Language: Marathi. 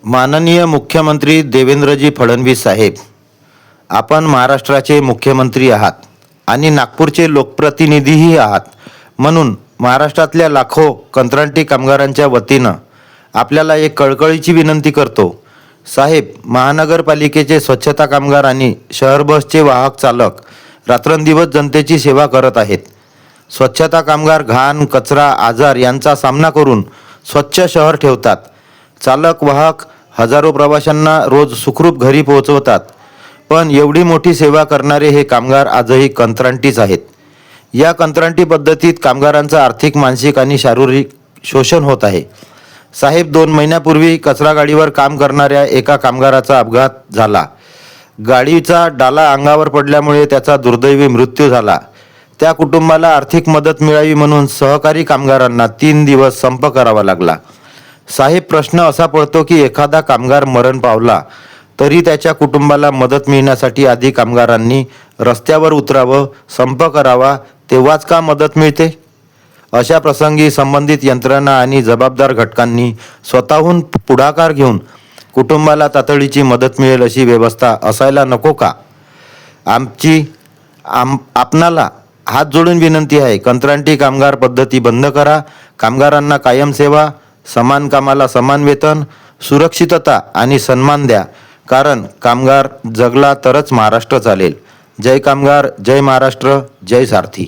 माननीय मुख्यमंत्री देवेंद्रजी फडणवीस साहेब, आपण महाराष्ट्राचे मुख्यमंत्री आहात आणि नागपूरचे लोकप्रतिनिधीही आहात. म्हणून महाराष्ट्रातल्या लाखो कंत्राटी कामगारांच्या वतीनं आपल्याला एक कळकळीची विनंती करतो. साहेब, महानगरपालिकेचे स्वच्छता कामगार आणि शहर बसचे वाहक चालक रात्रंदिवस जनतेची सेवा करत आहेत. स्वच्छता कामगार घाण, कचरा, आजार यांचा सामना करून स्वच्छ शहर ठेवतात. चालक वाहक हजारो प्रवाशांना रोज सुखरूप घरी पोहोचवतात. पण एवढी मोठी सेवा करणारे हे कामगार आजही कंत्राटीच आहेत. या कंत्राटी पद्धतीत कामगारांचं आर्थिक, मानसिक आणि शारीरिक शोषण होत आहे. साहेब, 2 महिन्यापूर्वी कचरा गाडीवर काम करणाऱ्या एका कामगाराचा अपघात झाला. गाडीचा डाला अंगावर पडल्यामुळे त्याचा दुर्दैवी मृत्यू झाला. त्या कुटुंबाला आर्थिक मदत मिळावी म्हणून सहकारी कामगारांना 3 दिवस संप करावा लागला. साहेब, प्रश्न असा पडतो की एखादा कामगार मरण पावला तरी त्याच्या कुटुंबाला मदत मिळण्यासाठी आधी कामगारांनी रस्त्यावर उतरावं, संप करावा, तेव्हाच का मदत मिळते? अशा प्रसंगी संबंधित यंत्रणा आणि जबाबदार घटकांनी स्वतःहून पुढाकार घेऊन कुटुंबाला तातडीची मदत मिळेल अशी व्यवस्था असायला नको का? आपणाला हात जोडून विनंती आहे, कंत्राटी कामगार पद्धती बंद करा. कामगारांना कायम सेवा, समान कामाला समान वेतन, सुरक्षितता आणि सन्मान द्या. कारण कामगार जगला तरच महाराष्ट्र चालेल. जय कामगार, जय महाराष्ट्र, जय सारथी.